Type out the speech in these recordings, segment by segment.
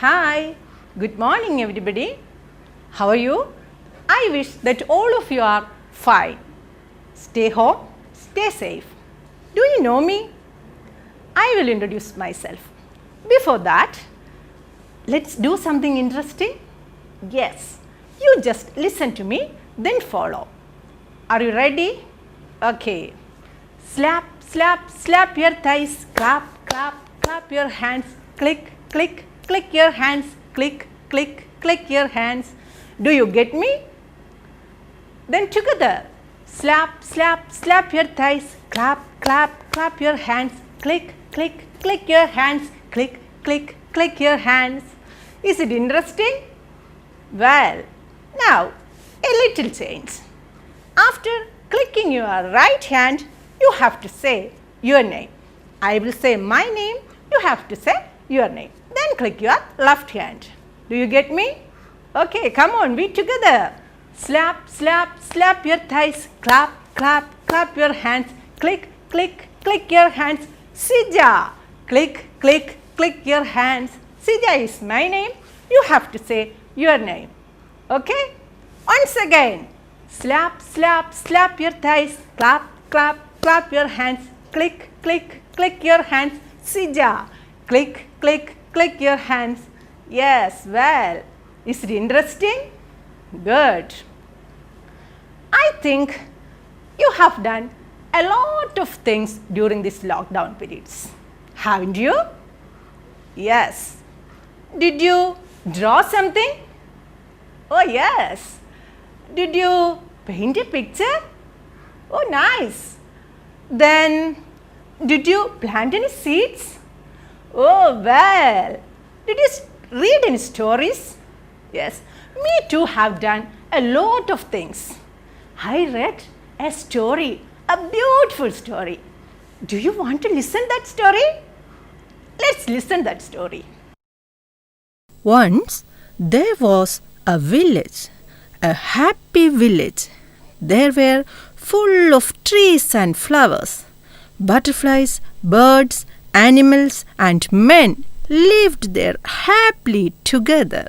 Hi, good morning everybody. How are you? I wish that all of you are fine. Stay home, stay safe. Do you know me? I will introduce myself. Before that, let's do something interesting. Yes, you just listen to me, then follow. Are you ready? Okay. Slap, slap, slap your thighs. Clap, clap, clap your hands. Click, click, click your hands. Click, click, click your hands. Do you get me? Then together. Slap, slap, slap your thighs. Clap, clap, clap your hands. Click, click, click your hands. Click, click, click your hands. Is it interesting? Well, now a little change. After clicking your right hand, you have to say your name. I will say my name, you have to say your name. Then click your left hand. Do you get me? Okay, come on, we together. Slap, slap, slap your thighs. Clap, clap, clap your hands. Click, click, click your hands. Sija. Click, click, click your hands. Sija is my name. You have to say your name. Okay? Once again. Slap, slap, slap your thighs. Clap, clap, clap your hands. Click, click, click your hands. Sija. Click, click, click your hands. Yes, well, is it interesting? Good. I think you have done a lot of things during these lockdown periods. Haven't you? Yes. Did you draw something? Oh, yes. Did you paint a picture? Oh, nice. Then, did you plant any seeds? Oh, well. Did you read any stories? Yes, me too have done a lot of things. I read a story, a beautiful story. Do you want to listen that story? Let's listen that story. Once there was a village, a happy village. There were full of trees and flowers. Butterflies, birds, animals and men lived there happily together.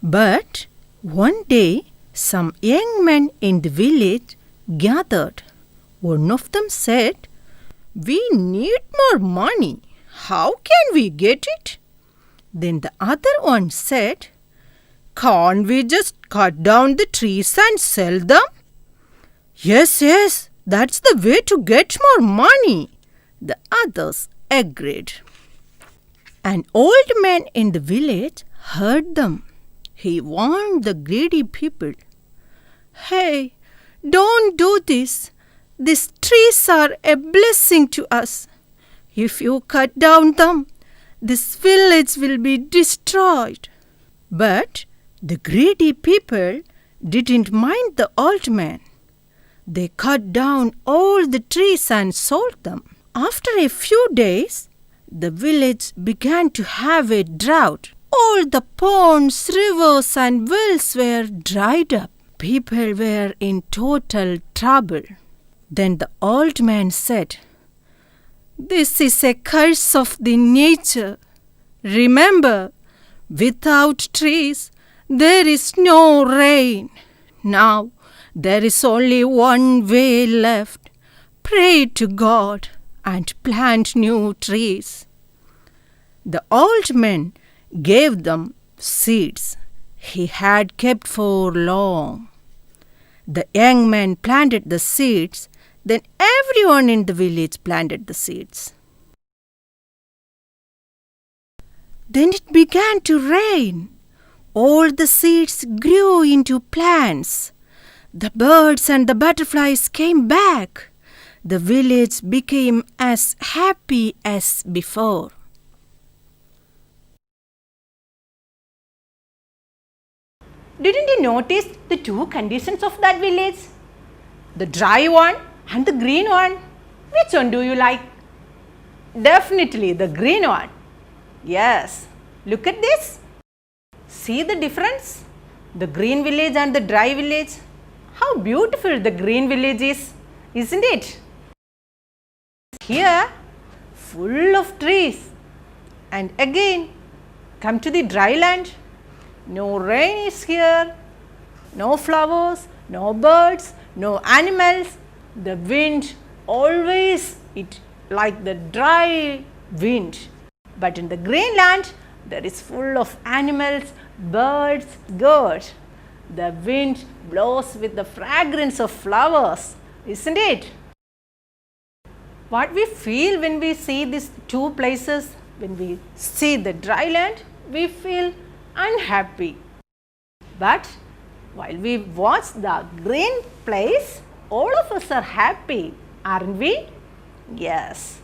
But one day some young men in the village gathered. One of them said, "We need more money. How can we get it?" Then the other one said, "Can't we just cut down the trees and sell them?" Yes, that's the way to get more money. The others agreed. An old man in the village heard them. He warned the greedy people, "Hey, don't do this. These trees are a blessing to us. If you cut down them, this village will be destroyed." But the greedy people didn't mind the old man. They cut down all the trees and sold them. After a few days, the village began to have a drought. All the ponds, rivers and wells were dried up. People were in total trouble. Then the old man said, "This is a curse of the nature. Remember, without trees, there is no rain. Now, there is only one way left. Pray to God and plant new trees." The old man gave them seeds he had kept for long. The young man planted the seeds, then everyone in the village planted the seeds. Then it began to rain. All the seeds grew into plants. The birds and the butterflies came back. The village became as happy as before. Didn't you notice the two conditions of that village? The dry one and the green one. Which one do you like? Definitely the green one. Yes. Look at this. See the difference? The green village and the dry village. How beautiful the green village is, isn't it? Here, full of trees. And again, come to the dry land. No rain is here, no flowers, no birds, no animals. The wind always it like the dry wind. But in the green land, there is full of animals, birds, good. The wind blows with the fragrance of flowers, isn't it? What we feel when we see these two places, when we see the dry land, we feel unhappy. But while we watch the green place, all of us are happy, aren't we? Yes.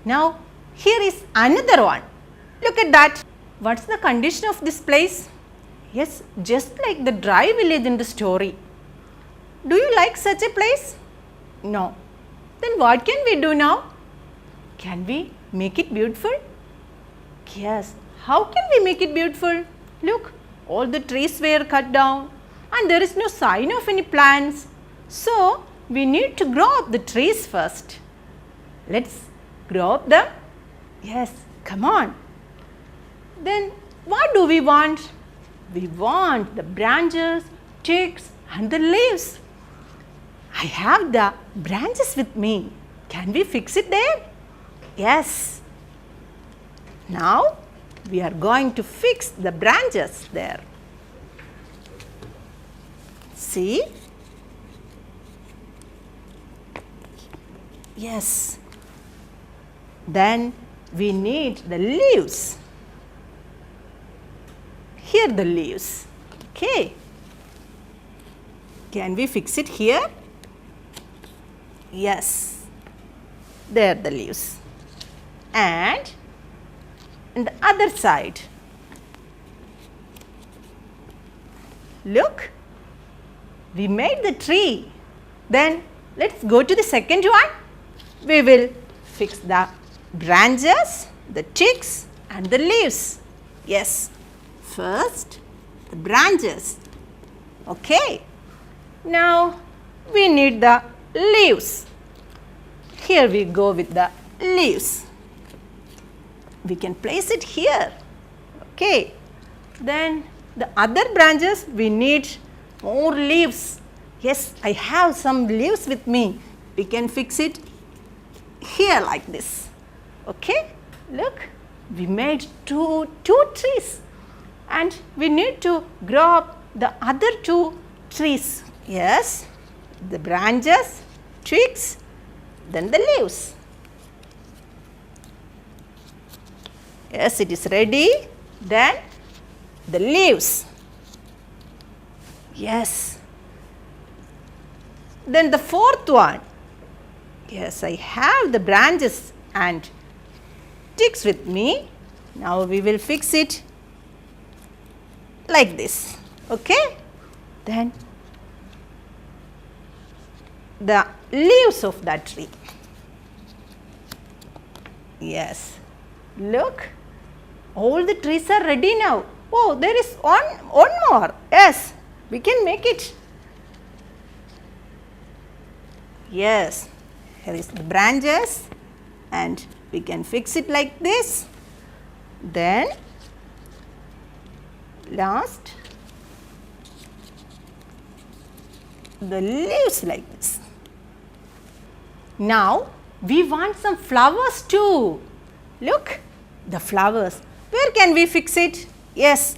Now, here is another one. Look at that. What's the condition of this place? Yes, just like the dry village in the story. Do you like such a place? No. Then what can we do now? Can we make it beautiful? Yes. How can we make it beautiful? Look, all the trees were cut down and there is no sign of any plants. So, we need to grow up the trees first. Let's grow up them. Yes, come on. Then what do we want? We want the branches, twigs and the leaves. I have the branches with me. Can we fix it there? Yes. Now we are going to fix the branches there. See? Yes. Then we need the leaves. Here the leaves. Okay. Can we fix it here? Yes. There the leaves. And on the other side. Look. We made the tree. Then let's go to the second one. We will fix the branches, the twigs and the leaves. Yes. First the branches. Okay. Now we need the leaves. Here we go with the leaves. We can place it here. Okay. Then the other branches we need more leaves. Yes, I have some leaves with me. We can fix it here like this. Okay. Look, we made two trees and we need to grow up the other two trees. Yes, the branches, twigs, then the leaves. Yes, it is ready. Then the leaves. Yes. Then the fourth one. Yes, I have the branches and twigs with me. Now we will fix it like this. Okay. Then the leaves of that tree. Yes. Look, all the trees are ready now. Oh, there is one more. Yes, we can make it. Yes, here is the branches and we can fix it like this. Then last the leaves like this. Now we want some flowers too. Look, the flowers. Where can we fix it? Yes,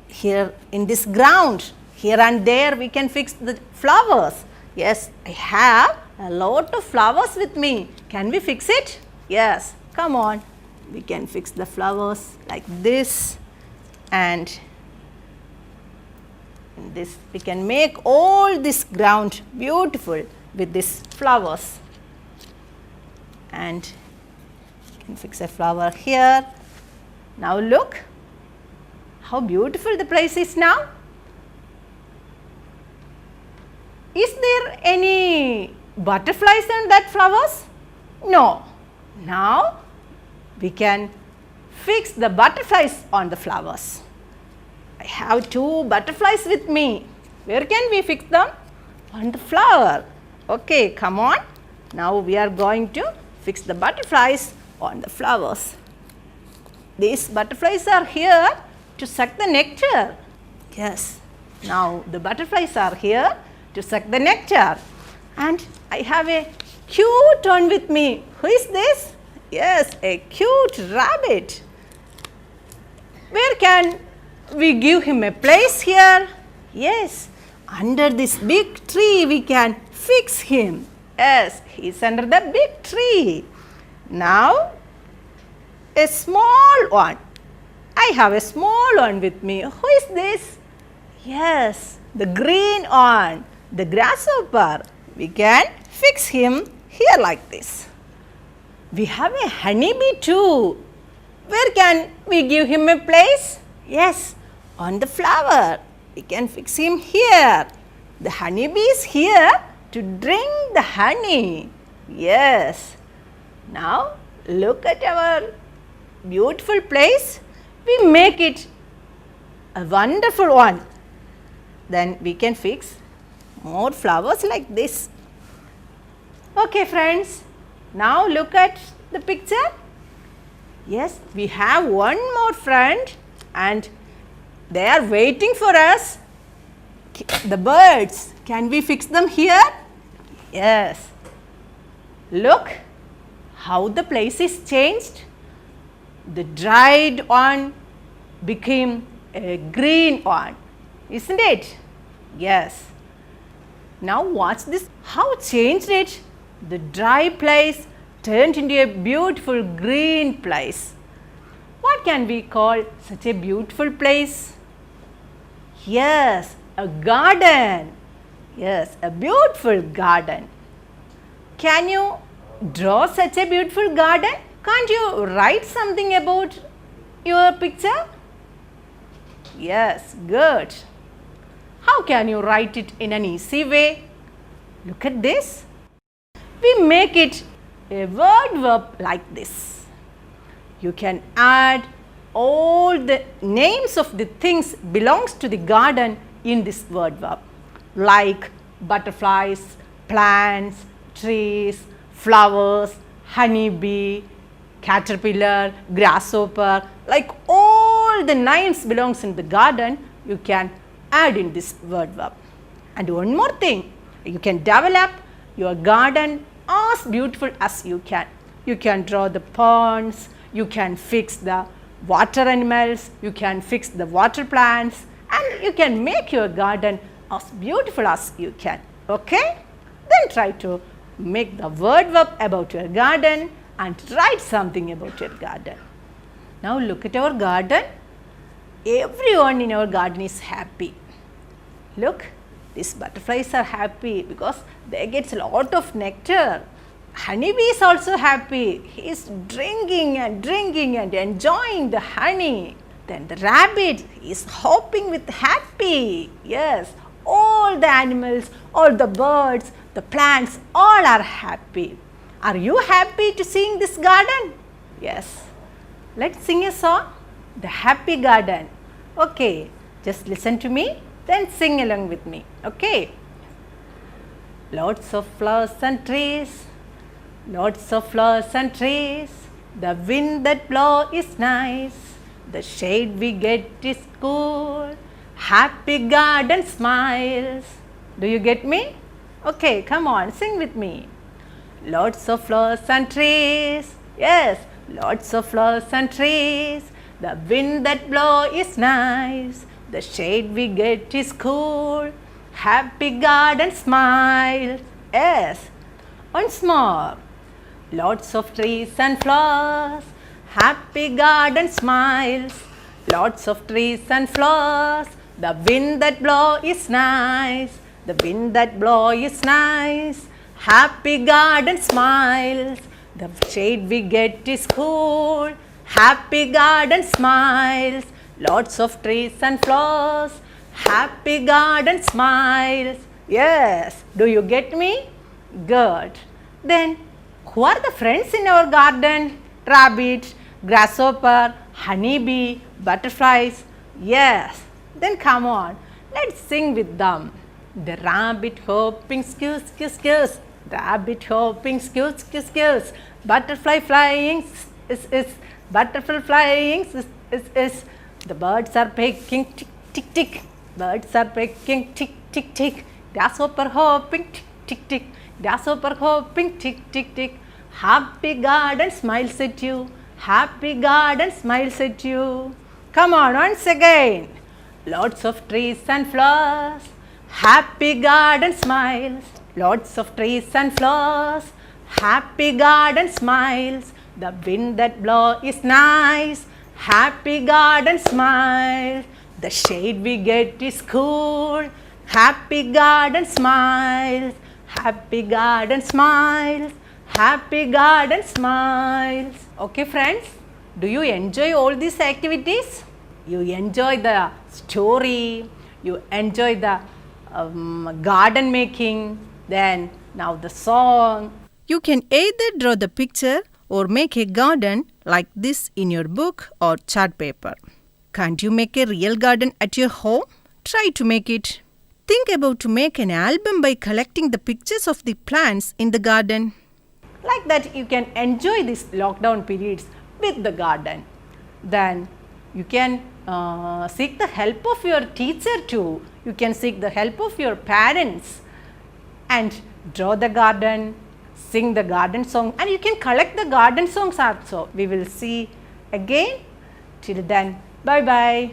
here in this ground. Here and there we can fix the flowers. Yes, I have a lot of flowers with me. Can we fix it? Yes, come on. We can fix the flowers like this and this. We can make all this ground beautiful with these flowers. And you can fix a flower here. Now look how beautiful the place is now. Is there any butterflies on that flowers? No. Now we can fix the butterflies on the flowers. I have two butterflies with me. Where can we fix them? On the flower. Okay, come on. Now we are going to fix the butterflies on the flowers. these butterflies are here to suck the nectar. Yes, now the butterflies are here to suck the nectar. And I have a cute one with me. Who is this? Yes, a cute rabbit. Where can we give him a place here? Yes, under this big tree we can fix him. Yes, he is under the big tree. Now, a small one. I have a small one with me. Who is this? Yes, the green one, the grasshopper. We can fix him here like this. We have a honeybee too. Where can we give him a place? Yes, on the flower. We can fix him here. The honeybee is here to drink the honey. Yes. Now look at our beautiful place. We make it a wonderful one. Then we can fix more flowers like this. Okay friends, now look at the picture. Yes, we have one more friend and they are waiting for us. The birds, can we fix them here? Yes. Look how the place is changed. The dried one became a green one, isn't it? Yes. Now watch this, how changed it. The dry place turned into a beautiful green place. What can we call such a beautiful place? Yes, a garden. Yes, a beautiful garden. Can you draw such a beautiful garden? Can't you write something about your picture? Yes, good. How can you write it in an easy way? Look at this. We make it a word verb like this. You can add all the names of the things belongs to the garden in this word verb, like butterflies, plants, trees, flowers, honeybee, caterpillar, grasshopper, like all the names belongs in the garden, you can add in this word verb. And one more thing, you can develop your garden as beautiful as you can. You can draw the ponds, you can fix the water animals, you can fix the water plants, and you can make your garden as beautiful as you can. Okay? Then try to make the word verb about your garden and write something about your garden. Now look at our garden. Everyone in our garden is happy. Look, these butterflies are happy because they get a lot of nectar. Honeybee is also happy. He is drinking and enjoying the honey. Then the rabbit is hopping with happy. Yes, all the animals, all the birds, the plants, all are happy. Are you happy to seeing this garden? Yes. Let's sing a song, The Happy Garden. Okay, just listen to me, then sing along with me. Okay. Lots of flowers and trees, lots of flowers and trees. The wind that blows is nice, the shade we get is cool. Happy garden smiles. Do you get me? Okay, come on, sing with me. Lots of flowers and trees. Yes, lots of flowers and trees. The wind that blows is nice, the shade we get is cool. Happy garden smiles. Yes, once more. Lots of trees and flowers. Happy garden smiles. Lots of trees and flowers. The wind that blows is nice, the wind that blows is nice. Happy garden smiles. The shade we get is cool. Happy garden smiles. Lots of trees and flowers. Happy garden smiles. Yes, do you get me? Good. Then who are the friends in our garden? Rabbit, grasshopper, honeybee, butterflies. Yes. Then come on, let's sing with them. The rabbit hopping skirs, skirs, skirs. Rabbit hopping skirs, skirs, skirs. Butterfly flying is butterfly flying, the birds are pecking, tick, tick, tick. Birds are pecking, tick, tick, tick. Grasshopper hopping, tick, tick, tick. Grasshopper hopping, tick, tick, tick. Happy garden smiles at you. Happy garden smiles at you. Come on, once again. Lots of trees and flowers. Happy garden smiles. Lots of trees and flowers. Happy garden smiles. The wind that blows is nice. Happy garden smiles. The shade we get is cool. Happy garden smiles. Happy garden smiles. Happy garden smiles. Okay friends, do you enjoy all these activities? You enjoy the story, you enjoy the garden making, then now the song. You can either draw the picture or make a garden like this in your book or chart paper. Can't you make a real garden at your home? Try to make it. Think about to make an album by collecting the pictures of the plants in the garden. Like that you can enjoy these lockdown periods with the garden. Then you can seek the help of your teacher too. You can seek the help of your parents and draw the garden, sing the garden song, and you can collect the garden songs also. We will see again. Till then, bye bye.